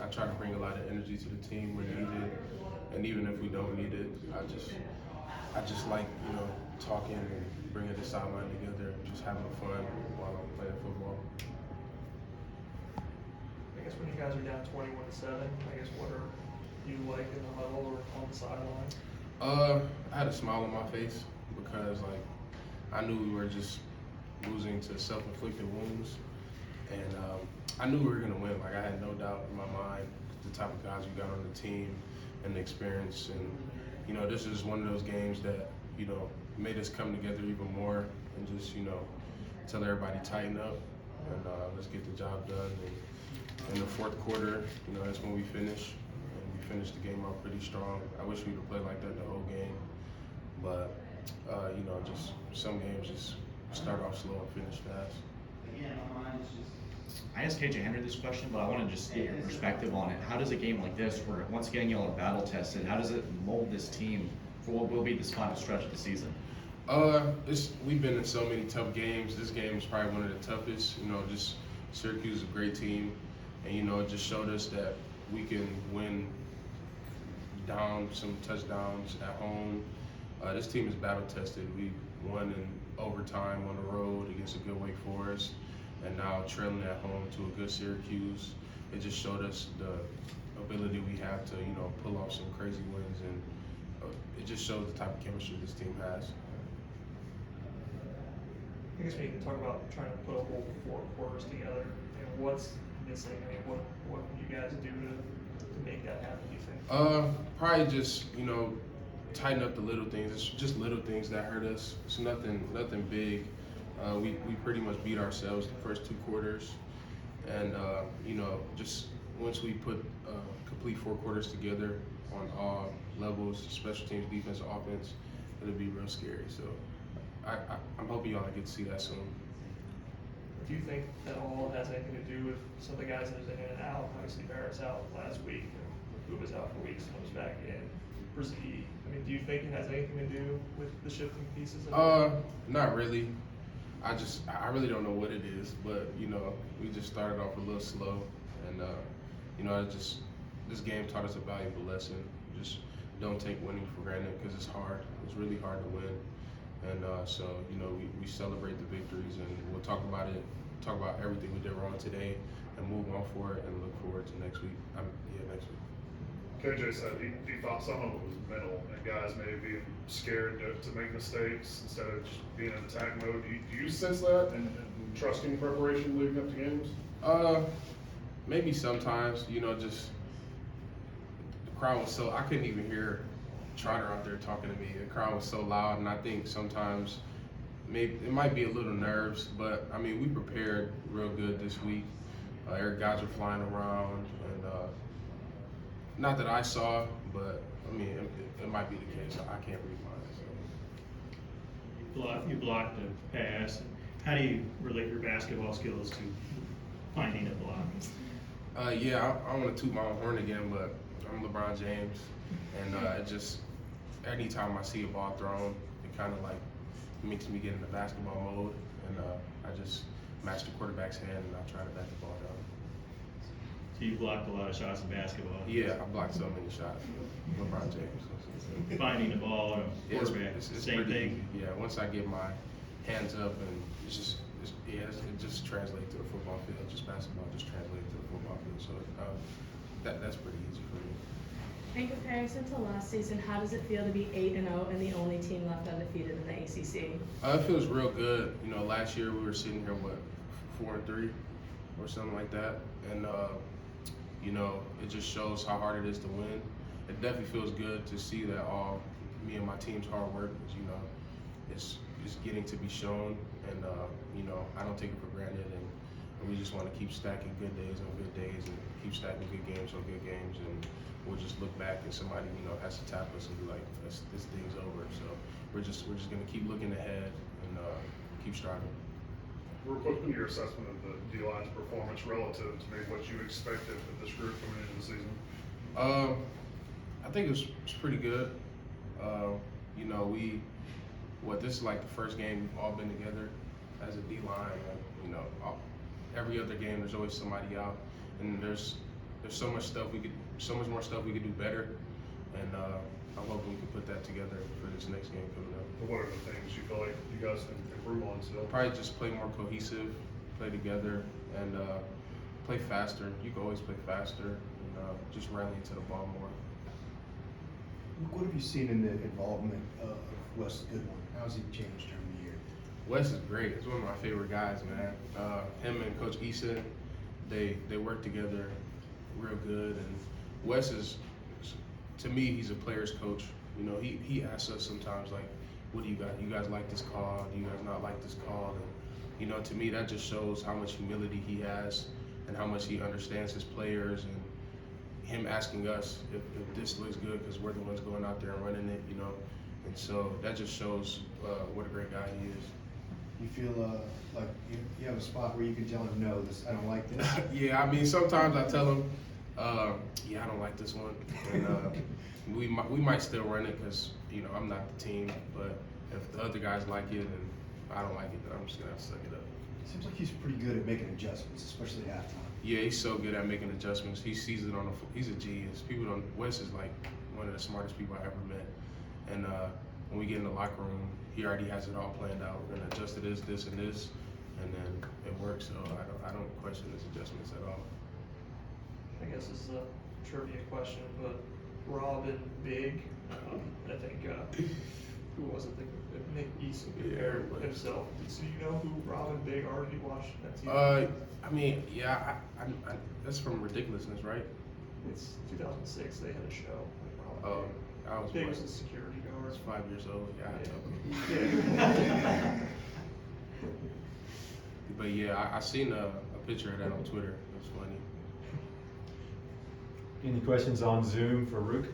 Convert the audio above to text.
I try to bring a lot of energy to the team when needed, and even if we don't need it, I just like talking and bringing the sideline together, and just having fun while I'm playing football. I guess when you guys are down 21-7, I guess what are you like in the huddle or on the sideline? I had a smile on my face because I knew we were just losing to self-inflicted wounds, and I knew we were gonna win. Like I had no doubt in my mind the type of guys we got on the team and the experience, and this is one of those games that made us come together even more and just tell everybody tighten up and let's get the job done. And in the fourth quarter, that's when we finish. We finished the game out pretty strong. I wish we'd have played like that the whole game, but just some games just start off slow and finish fast. I asked KJ Henry this question, but I want to just get your perspective on it. How does a game like this, where once again y'all are battle tested, how does it mold this team for what will be this final stretch of the season? We've been in so many tough games. This game is probably one of the toughest. Just Syracuse is a great team, and it just showed us that we can win down some touchdowns at home. This team is battle tested. We won in overtime on the road against a good Wake Forest, and now trailing at home to a good Syracuse. It just showed us the ability we have to pull off some crazy wins, and it just shows the type of chemistry this team has. I guess we can talk about trying to put a whole 4 quarters together and what's missing. I mean, what can you guys do to make that happen, do you think? Probably just, tighten up the little things. It's just little things that hurt us. It's nothing big. We pretty much beat ourselves the first 2 quarters. And, just once we put complete 4 quarters together on all levels, special teams, defense, offense, it'll be real scary. So I'm hoping y'all get to see that soon. Do you think that all has anything to do with some of the guys that have been in and out? Obviously, Barrett's out last week, and was out for weeks, comes back in. Brzee. I mean, do you think it has anything to do with the shifting pieces? Not really. I really don't know what it is, but we just started off a little slow, and this game taught us a valuable lesson. Just don't take winning for granted because it's hard. It's really hard to win. And so, we celebrate the victories, and we'll talk about it, talk about everything we did wrong today, and move on for it, and look forward to next week. Next week. KJ said he thought some of it was mental, and guys maybe being scared to make mistakes instead of just being in attack mode. Do you sense that and trusting preparation leading up to games? Maybe sometimes, just the crowd was I couldn't even hear Trotter out there talking to me. The crowd was so loud, and I think sometimes maybe it might be a little nerves, but I mean we prepared real good this week. Our guys are flying around, and not that I saw, but I mean it might be the case. I can't read mine. You blocked the pass. How do you relate your basketball skills to finding a block? I want to toot my own horn again, but I'm LeBron James, and it just anytime I see a ball thrown, it kind of makes me get into basketball mode, and I just match the quarterback's hand and I try to bat the ball down. So you blocked a lot of shots in basketball. Yeah, I blocked so many shots. LeBron James. Finding the ball and a quarterback, it's same thing. Easy. Yeah, once I get my hands up, and it just translates to the football field. Just basketball just translates to the football field. So that's pretty easy for me. In comparison to last season, how does it feel to be 8-0 and the only team left undefeated in the ACC? It feels real good. Last year we were sitting here 4-3 or something like that, and it just shows how hard it is to win. It definitely feels good to see that all me and my team's hard work is getting to be shown, and I don't take it for granted, and we just want to keep stacking good days on good days and keep stacking good games on good games, and we'll just look back and somebody has to tap us and be like, this thing's over. So we're just gonna keep looking ahead and keep striving. What's been your assessment of the D-line's performance relative to maybe what you expected of this group coming into the season? I think it's pretty good. This is like the first game we've all been together as a D-line. Every other game there's always somebody out, and there's there's so much more stuff we could do better, and I'm hoping we can put that together for this next game coming up. But what are the things you feel like you guys can improve on still? Probably just play more cohesive, play together, and play faster. You can always play faster, and just rally into the ball more. What have you seen in the involvement of Wes Goodwin? How's he changed during the year? Wes is great. He's one of my favorite guys, man. Him and Coach Eason, they work together real good. And Wes is, to me, he's a player's coach. You know, he asks us sometimes, like, what do you guys? You guys like this call? Do you guys not like this call? And you know, to me, that just shows how much humility he has and how much he understands his players, and him asking us if this looks good because we're the ones going out there and running it, you know. And so that just shows what a great guy he is. You feel like you have a spot where you can tell him, no, I don't like this? Yeah, I mean, sometimes I tell him, yeah, I don't like this one. And we might still run it because, you know, I'm not the team. But if the other guys like it and I don't like it, then I'm just going to have to suck it up. Seems like he's pretty good at making adjustments, especially at halftime. Yeah, he's so good at making adjustments. He sees it on the he's a genius. Wes is like one of the smartest people I ever met. And when we get in the locker room, he already has it all planned out. We're gonna adjust to this, this, and this, and then it works. So I don't question his adjustments at all. I guess this is a trivia question, but Robin Big, I think, who was it? Nick Eason compared himself. So you know who Robin Big are? Did you watch that TV? I mean, yeah, I that's from Ridiculousness, right? It's 2006. They had a show with Oh, Robin Big. I was Big what? was a security I guard. was 5 years old. Yeah, I know. Yeah. But yeah, I seen a picture of that on Twitter. It was funny. Any questions on Zoom for Ruke?